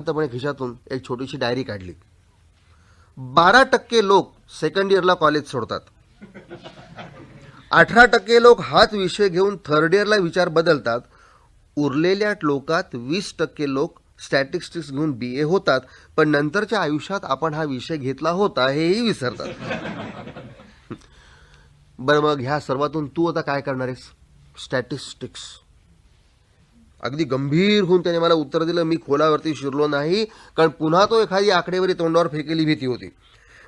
शांतपणे खिशातून एक छोटीशी डायरी काढली. 12% लोक सेकंड इयरला कॉलेज सोडतात. 18% लोक हाच विषय घेऊन थर्ड इयरला विचार बदलतात. उरलेल्या लोकात 20% लोक स्टॅटिस्टिक्स घेऊन BA होतात, पण नंतरच्या आयुष्यात आपण हा विषय घेतला होता हेही विसरतात. बरं, मग ह्या सर्वातून तू आता काय करणार आहेस? स्टॅटिस्टिक्स. अगदी गंभीर होऊन त्याने मला उत्तर दिलं. मी खोलावरती शिरलो नाही, कारण पुन्हा तो एखादी आकडेवारी तोंडावर फेकेली भीती होती.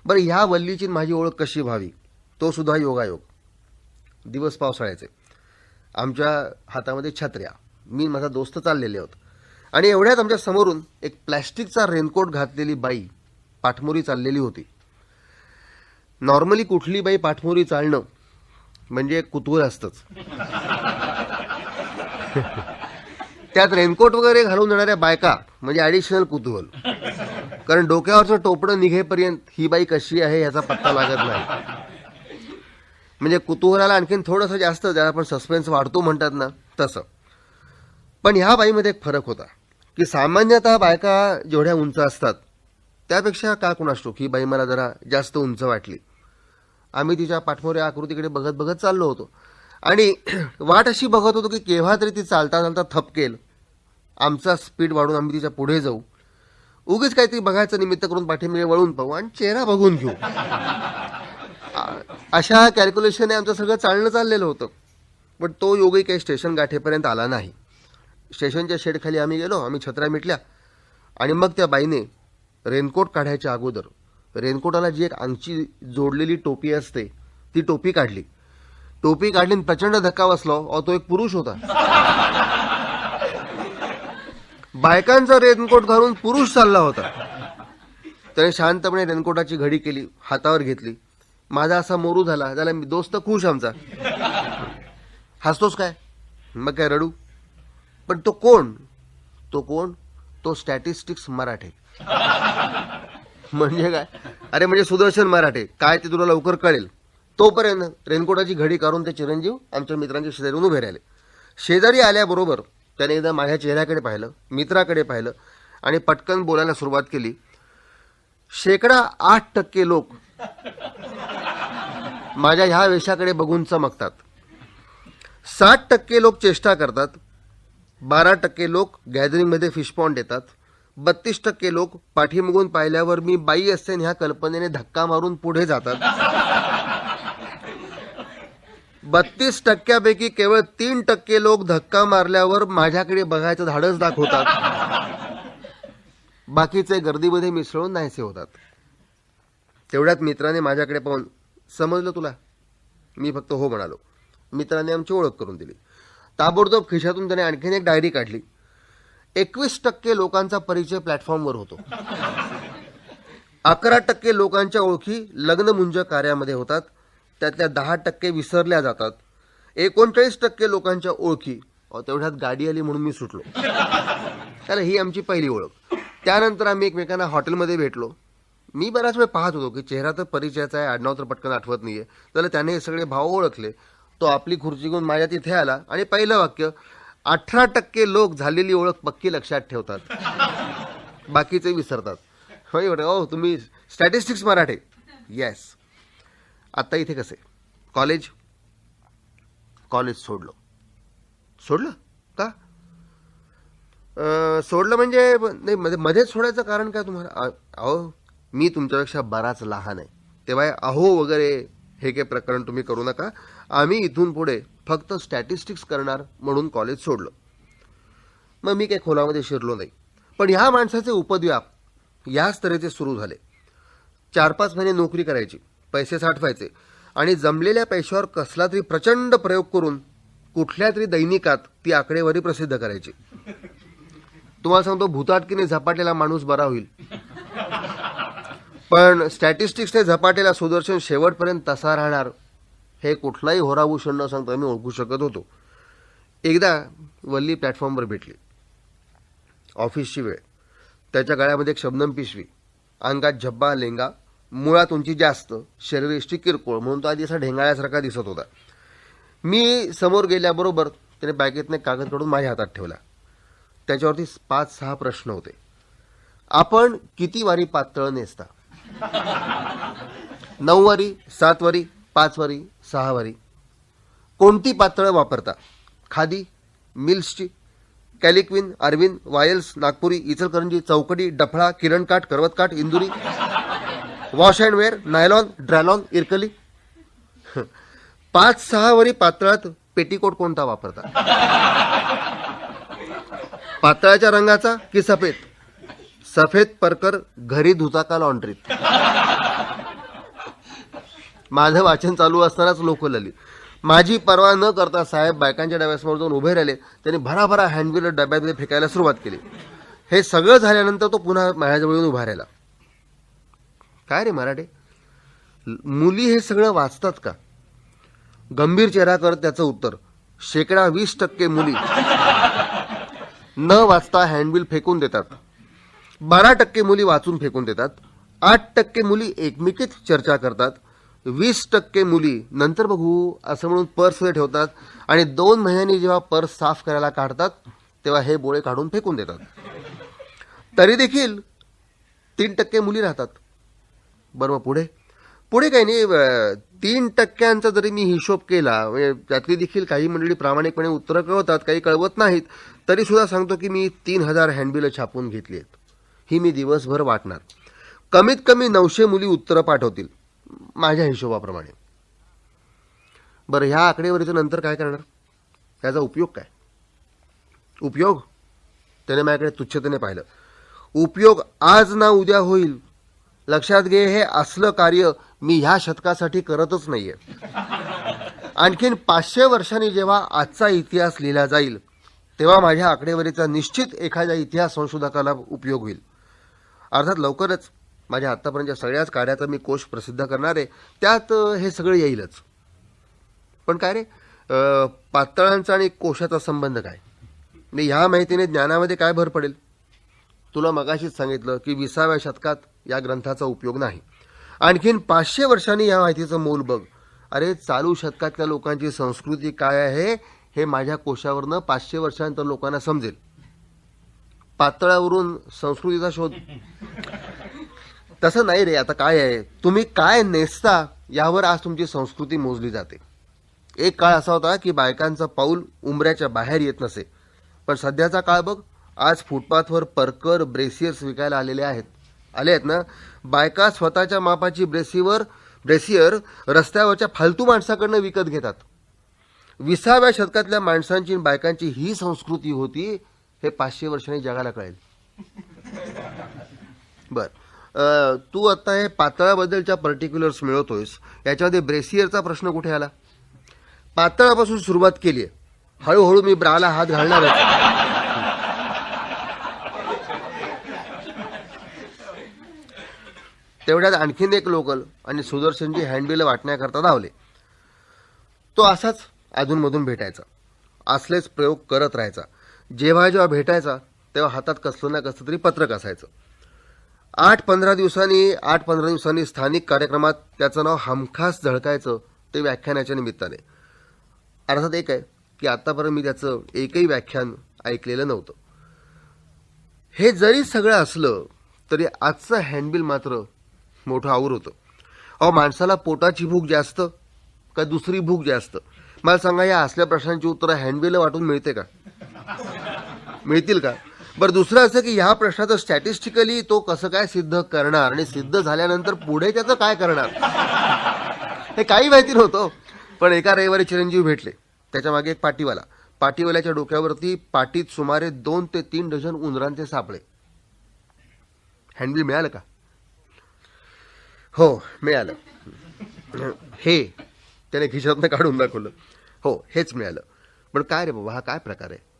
बरं, ह्या वल्लीची माझी ओळख कशी व्हावी? तो सुद्धा योगायोग. दिवस पावसाळ्याचे, आमच्या हातामध्ये छत्र्या. मी माझा दोस्त चाललेले आहोत आणि एवढ्यात आमच्या समोरून एक प्लॅस्टिकचा रेनकोट घातलेली बाई पाठमोरी चाललेली होती. नॉर्मली कुठली बाई पाठमोरी चालणं म्हणजे एक कुतूहल असतंच. त्यात रेनकोट वगैरे घालून जाणाऱ्या बायका म्हणजे ॲडिशनल कुतूहल, कारण डोक्यावरचं टोपडं निघेपर्यंत ही बाई कशी आहे याचा पत्ता लागत नाही. म्हणजे कुतूहलाला आणखीन थोडंसं जास्त, ज्याला आपण सस्पेन्स वाढतो म्हणतात ना, तसं. पण ह्या बाईमध्ये एक फरक होता की सामान्यतः बायका जेवढ्या उंच असतात त्यापेक्षा का कुणास ठाऊक ही बाई मला जरा जास्त उंच वाटली. आम्ही तिच्या पाठमोऱ्या आकृतीकडे बघत बघत चाललो होतो आणि वाट अशी बघत होतो की केव्हा तरी ती चालता चालता थपकेल, आमचा स्पीड वाढून आम्ही तिच्या पुढे जाऊ, उगीच काहीतरी बघायचं निमित्त करून पाठीमागे वळून पाहू आणि चेहरा बघून घेऊ. अशा कॅल्क्युलेशनने आमचं सगळं चालणं चाललेलं होतं. पण तो योगी काही स्टेशन गाठेपर्यंत आला नाही. स्टेशनच्या शेडखाली आम्ही गेलो, आम्ही छत्र्या मिटल्या आणि मग त्या बाईने रेनकोट काढायच्या अगोदर रेनकोटाला जी एक अंगची जोडलेली टोपी असते ती टोपी काढली. टोपी काढली, प्रचंड धक्का बसला. तो एक पुरुष होता. बायकांचा रेनकोट घालून पुरुष चालला होता. त्याने शांतपणे रेनकोटाची घडी केली, हातावर घेतली. माझा असा मोरू झाला. त्याला मी दोस्त खुश आमचा. हसतोस काय? मग काय रडू? पण तो कोण? तो स्टॅटिस्टिक्स मराठे. म्हणजे काय? अरे म्हणजे सुदर्शन मराठे काय ते तुला लवकर कळेल. तोपर्यंत रेनकोटाची घडी काढून ते चिरंजीव आमच्या मित्रांच्या शेजारून उभे राहिले. शेजारी आल्याबरोबर त्याने एकदा माझ्या चेहऱ्याकडे पाहिलं, मित्राकडे पाहिलं आणि पटकन बोलायला सुरुवात केली. 8% लोक माझ्या ह्या वेशाकडे बघून चमकतात. 60% लोक चेष्टा करतात. 12% लोक गॅदरिंगमध्ये फिशपॉन्ड देतात. 32% लोक पाठीमागून पाहिल्यावर मी बाई असेन ह्या कल्पनेने धक्का मारून पुढे जातात. 32%पैकी केवळ 3% लोक धक्का मारल्यावर माझ्याकडे बघायचं धाडस दाखवतात. बाकीचे गर्दीमध्ये मिसळून नाहीसे होतात. तेवढ्यात मित्राने माझ्याकडे पाहून, समजलं तुला? मी फक्त हो म्हणालो. मित्राने आमची ओळख करून दिली. ताबडतोब खिशातून त्याने आणखीन एक डायरी काढली. 21% लोकांचा परिचय प्लॅटफॉर्मवर होतो. 11% लोकांच्या ओळखी लग्नमुंज कार्यामध्ये होतात. त्यातल्या 10% विसरल्या जातात. 39% लोकांच्या ओळखी तेवढ्यात गाडी आली म्हणून मी सुटलो. त्याला ही आमची पहिली ओळख. त्यानंतर आम्ही एकमेकांना हॉटेलमध्ये भेटलो. मी बराच वेळ पाहत होतो की चेहरा तर परिचयाचा आहे, आडनाव तर पटकन आठवत नाहीये. त्याला त्याने हे सगळे भाव ओळखले. तो आपली खुर्ची घेऊन माझ्या तिथे आला आणि पहिलं वाक्य, 18% लोक झालेली ओळख पक्की लक्षात ठेवतात, बाकीचे विसरतात. होय बरं. ओ तुम्ही स्टॅटिस्टिक्स मराठे? येस. आता इथे कसे? कॉलेज सोडलं का? सोडलं म्हणजे नाही, मध्येच सोडायचं कारण काय तुम्हाला? अहो मी तुमच्यापेक्षा बराच लहान आहे, तेव्हा अहो वगैरे हे काही प्रकरण तुम्ही करू नका. आम्ही इथून पुढे फक्त स्टॅटिस्टिक्स करणार म्हणून कॉलेज सोडलं. मग मी काही खोलामध्ये शिरलो नाही. पण ह्या माणसाचे उपद्व्याप याच तऱ्हेचे सुरू झाले. 4-5 महिने नोकरी करायची, पैसे साठवायचे आणि जमलेल्या पैशावर कसला तरी प्रचंड प्रयोग करून कुठल्या तरी दैनिकात ती आकडेवारी प्रसिद्ध करायची. तुम्हाला सांगतो, भूताटकीने झपाटलेला माणूस बरा होईल, पण स्टॅटिस्टिक्सने झपाटलेला सुदर्शन शेवटपर्यंत तसा राहणार हे कुठलाही होराभूषण न सांगता मी ओळखू शकत होतो. एकदा वल्ली प्लॅटफॉर्मवर भेटली. ऑफिसची वेळ. त्याच्या गळ्यामध्ये एक शबनम पिशवी, अंगात झब्बा लेंगा, मुळात उंची जास्त, शरीरयष्टी किरकोळ, म्हणून तो आधी असा ढेंगाळ्यासारखा दिसत होता. मी समोर गेल्याबरोबर त्याने बॅगेतने कागद काढून माझ्या हातात ठेवला. त्याच्यावरती 5-6 प्रश्न होते. आपण किती वारी पातळ नेसता? 9 वारी, 7 वारी, 5 वारी, 6 वारी? कोणती पातळ वापरता? खादी, मिल्सची, कॅलिक्विन, अरविंद, वायल्स, नागपुरी, इचलकरंजी, चौकडी, डफळा, किरणकाठ, करवतकाठ, Indori, wash and wear, nylon, dralon, इरकली? 5-6 वारी पातळात पेटीकोट कोणता वापरता? पातळाच्या रंगाचा की सफेद? सफेद परकर घरी धुता का लॉन्ड्रीत? माझं वाचन चालू असतानाच लोक लली. माझी पर्वा न करता साहेब बायकांच्या डब्यासमोर जाऊन उभे राहिले. त्यांनी भराभरा हँडबिल डब्यामध्ये फेकायला सुरुवात केली. हे सगळं झाल्यानंतर तो पुन्हा माझ्याजवळ येऊन उभा राहिला. काय रे मराठे, मुली हे सगळं वाचतात का? गंभीर चेहरा करत त्याचं उत्तर, 20% मुली न वाचता हँडबिल फेकून देतात, 12% मुली वाचून फेकून देतात, 8% मुली एकमेकीत चर्चा करतात, 20% मुली नंतर बघू असं म्हणून पर्समध्ये ठेवतात आणि 2 महिन्यांनी जेव्हा पर्स साफ करायला काढतात तेव्हा हे बोळे काढून फेकून देतात. तरी देखील 3% मुली राहतात. बरं, मग पुढे पुढे काही नाही. 3% जरी मी हिशोब केला, म्हणजे त्यातली देखील काही मंडळी प्रामाणिकपणे उत्तरं कळवतात, काही कळवत नाहीत, तरी सुद्धा सांगतो की मी 3000 हँडबिलं छापून घेतली आहेत. ही मी दिवसभर वाटणार. कमीत कमी 900 मुली उत्तरं पाठवतील माझ्या हिशोबाप्रमाणे. बरं, ह्या आकडेवारीचं नंतर काय करणार? त्याचा उपयोग काय? उपयोग त्याने माझ्याकडे तुच्छतेने पाहिलं. उपयोग आज ना उद्या होईल. लक्षात घे, हे असलं कार्य मी ह्या शतकासाठी करतच नाहीये. आणखीन 500 वर्षांनी जेव्हा आजचा इतिहास लिहिला जाईल तेव्हा माझ्या आकडेवारीचा निश्चित एखाद्या इतिहास संशोधकाला उपयोग होईल. अर्थात लवकरच माझ्या आत्तापर्यंतच्या सगळ्याच कार्याचा मी कोश प्रसिद्ध करणार आहे. त्यात हे सगळं येईलच. पण काय रे, पातळांचा आणि कोशाचा संबंध काय? मी ह्या माहितीने ज्ञानामध्ये काय भर पडेल? तुला मगाशीच सांगितलं की 20व्या शतकात या ग्रंथाचा उपयोग नाही. आणखीन 500 वर्षांनी या माहितीचं मोल बघ. अरे, चालू शतकातल्या लोकांची संस्कृती काय आहे हे माझ्या कोशावरनं 500 वर्षांनंतर लोकांना समजेल. पातळावरून संस्कृतीचा शोध तसं नाही रे. आता काय आहे, तुम्ही काय नेसता यावर आज तुमची संस्कृती मोजली जाते. एक काळ असा होता की बायकांचं पाऊल उंबऱ्याच्या बाहेर येत नसे. पण सध्याचा काळ बघ. आज फुटपाथवर परकर, ब्रेसियर्स विकायला आले आहेत ना. बायका स्वतःच्या मापाची ब्रेसियर रस्त्यावरच्या फालतू माणसाकडनं विकत घेतात. 20व्या शतकातल्या माणसांची बायकांची ही संस्कृती होती हे 500 वर्षांनी जगाला कळेल. बर, तू आता हे पातळाबद्दलच्या पर्टिक्युलर्स मिळवतोयस, याच्यामध्ये ब्रेसियरचा प्रश्न कुठे आला? पातळापासून सुरुवात केली आहे, हळूहळू मी ब्राला हात घालणार आहे. तेवढ्यात आणखीन एक लोकल आणि सुदर्शनजी हँडबिल वाटण्याकरता धावले. तो असाच अधूनमधून भेटायचा, असलेच प्रयोग करत राहायचा. जेव्हा भेटायचा तेव्हा हातात कसलं ना कसलं तरी पत्रक असायचं. 8-15 दिवसांनी स्थानिक कार्यक्रमात त्याचं नाव हमखास झळकायचं, ते व्याख्यानाच्या निमित्ताने. अर्थात एक आहे की आतापर्यंत मी त्याचं एकही व्याख्यान ऐकलेलं नव्हतं. हे जरी सगळं असलं तरी आजचं हँडबिल मात्र मोठं आवर होतं. माणसाला पोटाची भूक जास्त का दुसरी भूक जास्त? मला सांगा, या असल्या प्रश्नांची उत्तरं हँडबिल वाटून मिळतील का? बरं, दुसरं असं की ह्या प्रश्नाचं स्टॅटिस्टिकली तो कसं काय सिद्ध करणार आणि सिद्ध झाल्यानंतर पुढे त्याचं काय करणार हे काही माहिती नव्हतं. पण एका रविवारी चिरंजीव भेटले. त्याच्या मागे एक पाटीवाल्याच्या डोक्यावरती पाटीत सुमारे 2 ते 3 डझन उंदरांचे सापळे. हँडबिल मिळालं का? हो, मिळालं. हे त्याने खिशातनं काढून दाखवलं. हो, हेच मिळालं. पण काय रे बाबा, हा काय प्रकार आहे?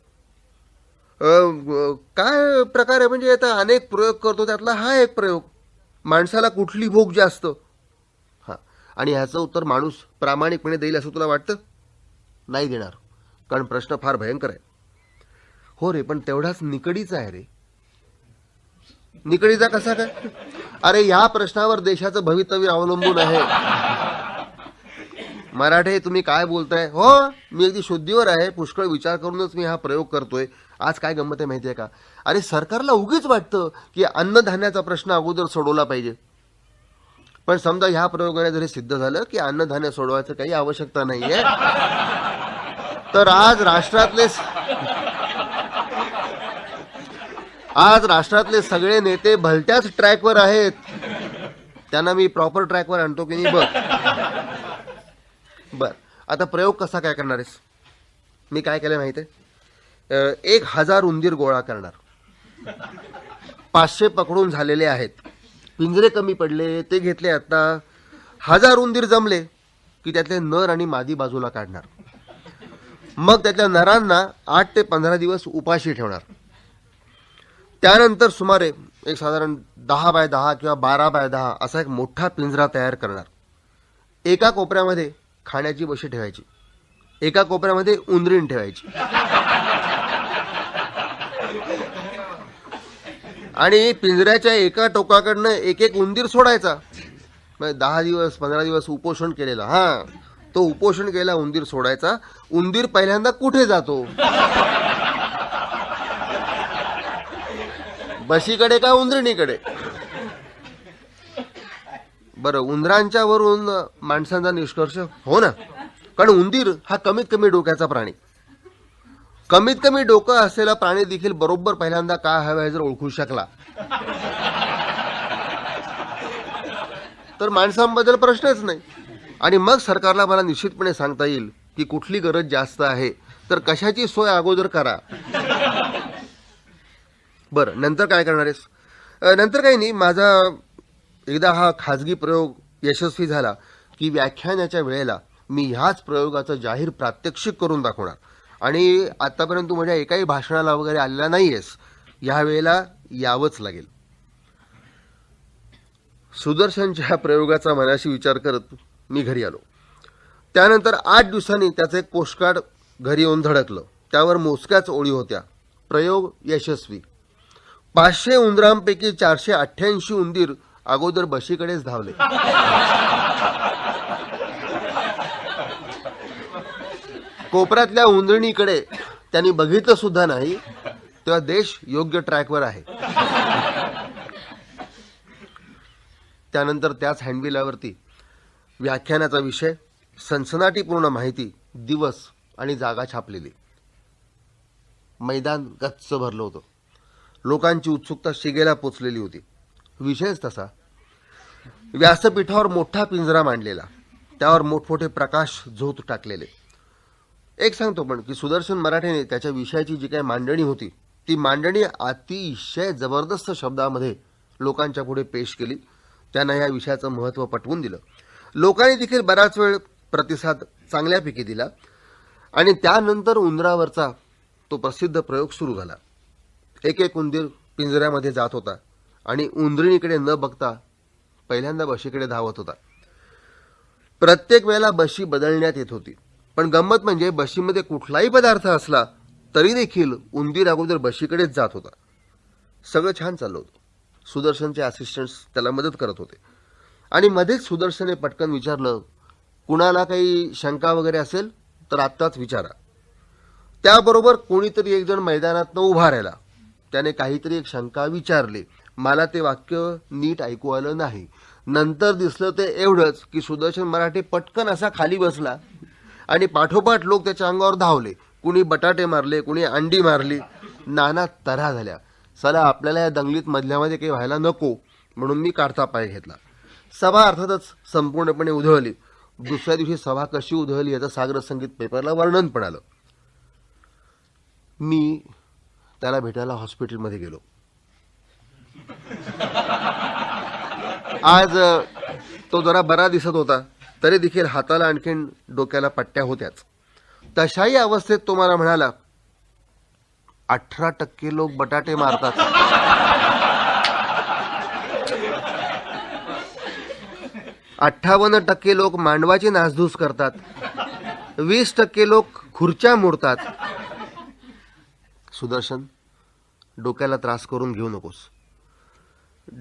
काय प्रकार आहे म्हणजे आता अनेक प्रयोग करतो, त्यातला हा एक प्रयोग. माणसाला कुठली भूक जास्त? हा, आणि ह्याचं उत्तर माणूस प्रामाणिकपणे देईल असं तुला वाटतं? नाही देणार, कारण प्रश्न फार भयंकर आहे. हो रे, पण तेवढाच निकडीचा आहे रे. निकडीचा कसा काय? अरे, ह्या प्रश्नावर देशाचं भवितव्य अवलंबून आहे. मराठे, तुम्ही काय बोलताय? हो, मी अगदी शुद्धीवर आहे. पुष्कळ विचार करूनच मी हा प्रयोग करतोय. आज काय गंमत आहे माहिती आहे का? अरे सरकारला उगीच वाटतं की अन्नधान्याचा प्रश्न अगोदर सोडवला पाहिजे. पण समजा ह्या प्रयोगाने जरी सिद्ध झालं की अन्नधान्य सोडवायचं काही आवश्यकता नाहीये, तर आज राष्ट्रातले सगळे नेते भलत्याच ट्रॅकवर आहेत. त्यांना मी प्रॉपर ट्रॅकवर आणतो की नाही बघ. बर, आता प्रयोग कसा काय करणार आहेस? मी काय केलं माहिती आहे? 1000 उंदीर गोळा करणार. 500 पकडून झालेले आहेत, पिंजरे कमी पडले ते घेतले. आता 1000 उंदीर जमले की त्यातले नर आणि मादी बाजूला काढणार. मग त्यातल्या नरांना 8 ते 15 दिवस उपाशी ठेवणार. त्यानंतर सुमारे एक साधारण 10 बाय 10 किंवा 12 बाय 10 असा एक मोठा पिंजरा तयार करणार. एका कोपऱ्यामध्ये खाण्याची बशी ठेवायची, एका कोपऱ्यामध्ये उंदरीण ठेवायची आणि पिंजऱ्याच्या एका टोकाकडनं एक एक उंदीर सोडायचा. 10 दिवस 15 दिवस उपोषण केलेला, तो उपोषण केलेला उंदीर सोडायचा. उंदीर पहिल्यांदा कुठे जातो? बशीकडे का उंदरिणीकडे? बरं, उंदरांच्या वरून माणसांचा निष्कर्ष हो ना, कारण उंदीर हा कमीत कमी डोक्याचा प्राणी. कमीत कमी डोकं असलेला प्राणी देखील बरोबर पहिल्यांदा काय हवं आहे जर ओळखू शकला तर माणसांबद्दल प्रश्नच नाही. आणि मग सरकारला मला निश्चितपणे सांगता येईल की कुठली गरज जास्त आहे, तर कशाची सोय अगोदर करा. बरं, नंतर काय करणार आहेस? नंतर काही नाही, माझा एकदा हा खाजगी प्रयोग यशस्वी झाला की व्याख्यानाच्या वेळेला मी ह्याच प्रयोगाचं जाहीर प्रात्यक्षिक करून दाखवणार. आणि आतापर्यंत तू माझ्या एकाही भाषणाला वगैरे आलेला नाहीयेस, ह्या वेळेला यावंच लागेल. सुदर्शनच्या प्रयोगाचा मनाशी विचार करत मी घरी आलो. त्यानंतर 8 दिवसांनी त्याचं एक पोस्टकार्ड घरी येऊन धडकलं. त्यावर मोजक्याच ओळी होत्या: प्रयोग यशस्वी. 500 उंदरांपैकी 488 उंदीर अगोदर बशीकडेच धावले. कोपऱ्यातल्या उंदरणीकडे त्यांनी बघितलं सुद्धा नाही, तेव्हा देश योग्य ट्रॅकवर आहे. त्यानंतर त्याच हँडबिलावरती व्याख्यानाचा विषय, सनसनाटीपूर्ण माहिती, दिवस आणि जागा छापलेली. मैदान गच्च भरलं होतं. लोकांची उत्सुकता शिगेला पोचलेली होती. विषयच तसा. व्यासपीठावर मोठा पिंजरा मांडलेला, त्यावर मोठमोठे प्रकाश झोत टाकलेले. एक सांगतो पण की सुदर्शन मराठेने त्याच्या विषयाची जी काही मांडणी होती, ती मांडणी अतिशय जबरदस्त शब्दामध्ये लोकांच्या पुढे पेश केली. त्यांना या विषयाचं महत्त्व पटवून दिलं. लोकांनी देखील बराच वेळ प्रतिसाद चांगल्यापैकी दिला. आणि त्यानंतर उंदरावरचा तो प्रसिद्ध प्रयोग सुरू झाला. एक एक उंदीर पिंजऱ्यामध्ये जात होता आणि उंदरिणीकडे न बघता पहिल्यांदा बशीकडे धावत होता. प्रत्येक वेळेला बशी बदलण्यात येत होती. पण गंमत म्हणजे बशीमध्ये कुठलाही पदार्थ असला तरी देखील उंदीर अगोदर बशीकडेच जात होता. सगळं छान चाललं होतं. सुदर्शनचे असिस्टंट्स त्याला मदत करत होते. आणि मध्येच सुदर्शनने पटकन विचारलं, कुणाला काही शंका वगैरे असेल तर आत्ताच विचारा. त्याबरोबर कोणीतरी एक जण मैदानातनं उभा राहिला. त्याने काहीतरी एक शंका विचारली. मला ते वाक्य नीट ऐकू आलं नाही. नंतर दिसलं ते एवढंच की सुदर्शन मराठे पटकन असा खाली बसला आणि पाठोपाठ लोक त्याच्या अंगावर धावले. कुणी बटाटे मारले, कुणी अंडी मारली, नाना तऱ्हा झाल्या. चला, आपल्याला या दंगलीत मधल्यामध्ये काही व्हायला नको म्हणून मी काढता पाय घेतला. सभा अर्थातच संपूर्णपणे उधळली. दुसऱ्या दिवशी सभा कशी उधळली याचं सागर संगीत पेपरला वर्णन पण आलं. मी त्याला भेटायला हॉस्पिटलमध्ये गेलो. आज तो जरा बरा दिसत होता, तरी देखील हाताला आणखीन डोक्याला पट्ट्या होत्याच. तशाही अवस्थेत तो मला म्हणाला, 18% लोक बटाटे मारतात. 58% लोक मांडवाची नासधूस करतात. 20% लोक खुर्च्या मोडतात. सुदर्शन, डोक्याला त्रास करून घेऊ नकोस.